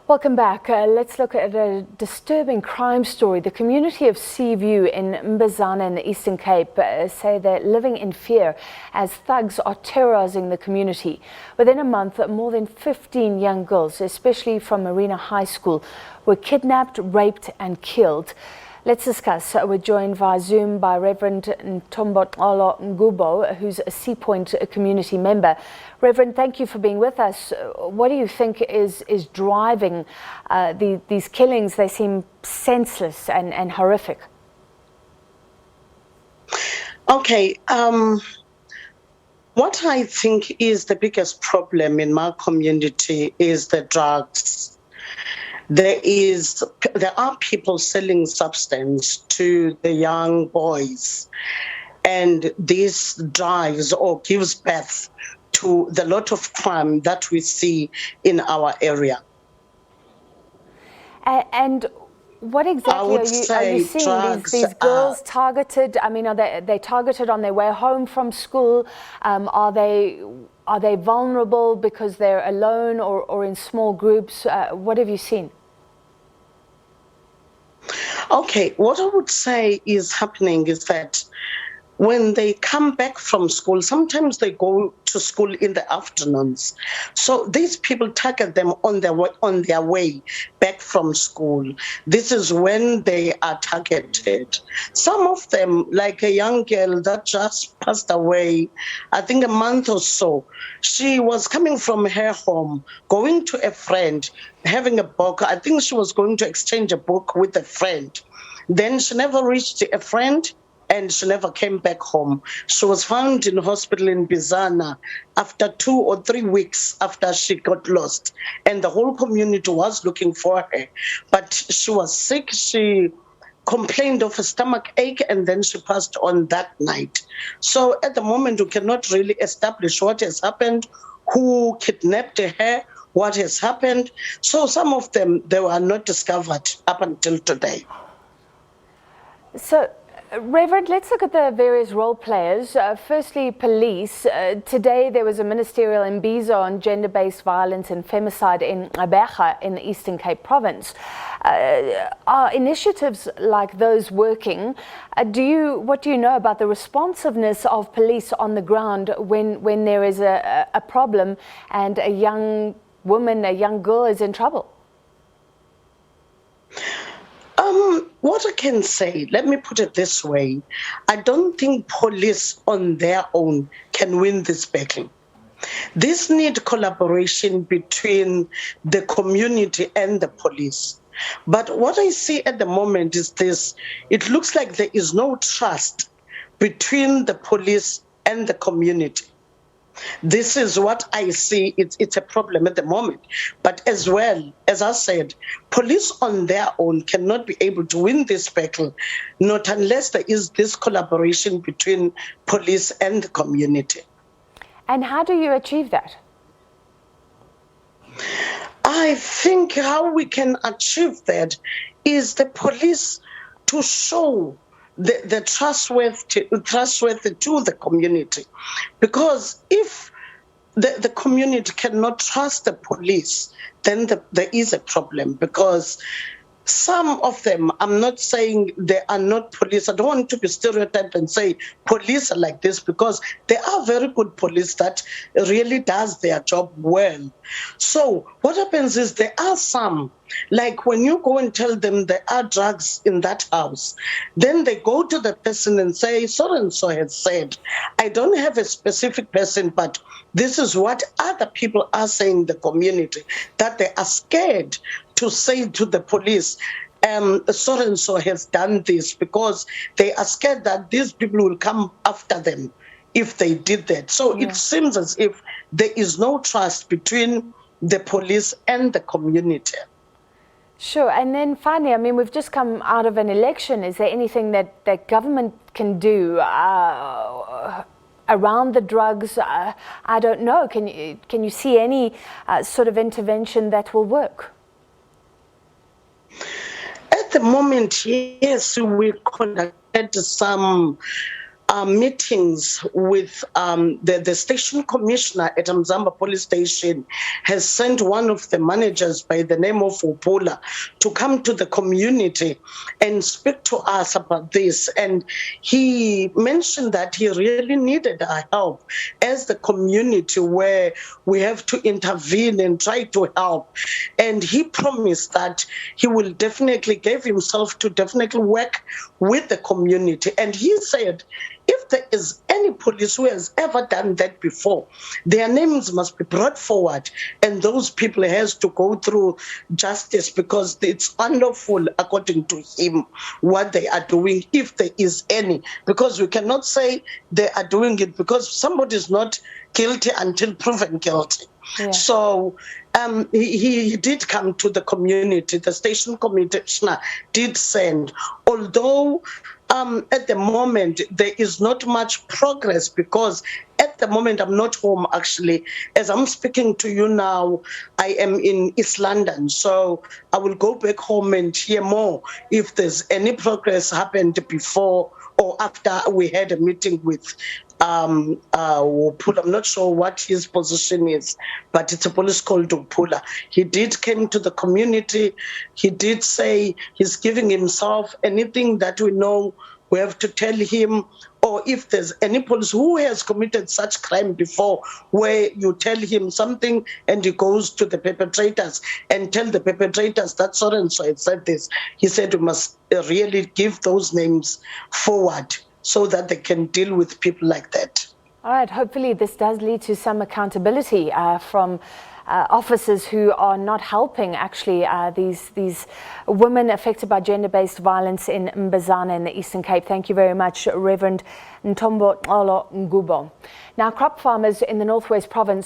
Welcome back. Let's look at a disturbing crime story. The community of Seaview in Mbizana in the Eastern Cape say they're living in fear as thugs are terrorizing the community. Within a month, more than 15 young girls, especially from Marina High School, were kidnapped, raped and killed. Let's discuss. We're joined via Zoom by Reverend Ntomboxolo Ngubo, who's a Sea Point community member. Reverend, thank you for being with us. What do you think is driving these killings? They seem senseless and horrific. Okay. What I think is the biggest problem in my community is the drugs. There are people selling substance to the young boys, and this drives or gives birth to the lot of crime that we see in our area. And what exactly are you seeing these girls targeted? I mean, are they targeted on their way home from school? Are they vulnerable because they're alone or in small groups? What have you seen? Okay, what I would say is happening is that when they come back from school, sometimes they go to school in the afternoons. So these people target them on their way back from school. This is when they are targeted. Some of them, like a young girl that just passed away, I think a month or so, she was coming from her home, going to a friend, having a book. I think she was going to exchange a book with a friend. Then she never reached a friend, and she never came back home. She was found in hospital in Mbizana after 2 or 3 weeks after she got lost. And the whole community was looking for her. But she was sick. She complained of a stomach ache, and then she passed on that night. So at the moment, we cannot really establish what has happened, who kidnapped her, what has happened. So some of them, they were not discovered up until today. So, Reverend, let's look at the various role players. Firstly, police. Today there was a ministerial imbizo on gender-based violence and femicide in Abeja in the Eastern Cape province. Are initiatives like those working? What do you know about the responsiveness of police on the ground when there is a problem and a young woman, a young girl is in trouble? What I can say, let me put it this way. I don't think police on their own can win this battle. This needs collaboration between the community and the police. But what I see at the moment is this: it looks like there is no trust between the police and the community. This is what I see. It's a problem at the moment. But as well, as I said, police on their own cannot be able to win this battle, not unless there is this collaboration between police and the community. And how do you achieve that? I think how we can achieve that is the police to show the trustworthy to the community. Because if the community cannot trust the police, then there is a problem. Because some of them, I'm not saying they are not police. I don't want to be stereotyped and say police are like this, because there are very good police that really does their job well. So what happens is there are some, like when you go and tell them there are drugs in that house, then they go to the person and say, so-and-so has said, I don't have a specific person, but this is what other people are saying in the community, that they are scared to say to the police, so-and-so has done this, because they are scared that these people will come after them if they did that. So It seems as if there is no trust between the police and the community. Sure. And then finally, I mean, we've just come out of an election. Is there anything that government can do around the drugs? I don't know. Can you see any sort of intervention that will work? At the moment, yes, we conducted some meetings with the station commissioner at Mzamba police station has sent one of the managers by the name of Upula to come to the community and speak to us about this. And he mentioned that he really needed our help as the community, where we have to intervene and try to help. And he promised that he will definitely give himself to definitely work with the community. And he said, if there is any police who has ever done that before, their names must be brought forward, and those people has to go through justice, because it's unlawful, according to him, what they are doing, if there is any. Because we cannot say they are doing it, because somebody is not guilty until proven guilty. Yeah. So he did come to the community. The station commissioner did send, although at the moment there is not much progress, because at the moment I'm not home actually. As I'm speaking to you now, I am in East London, so I will go back home and hear more if there's any progress happened before or after we had a meeting with Upula. I'm not sure what his position is, but it's a police called Upula. He did came to the community. He did say he's giving himself anything that we know. We have to tell him, or if there's any police who has committed such crime before, where you tell him something and he goes to the perpetrators and tell the perpetrators that so and so had said this. He said we must really give those names forward so that they can deal with people like that. All right, hopefully this does lead to some accountability from officers who are not helping actually these women affected by gender-based violence in Mbizana in the Eastern Cape. Thank you very much, Reverend Ntomboxolo Ngubo. Now, crop farmers in the Northwest Province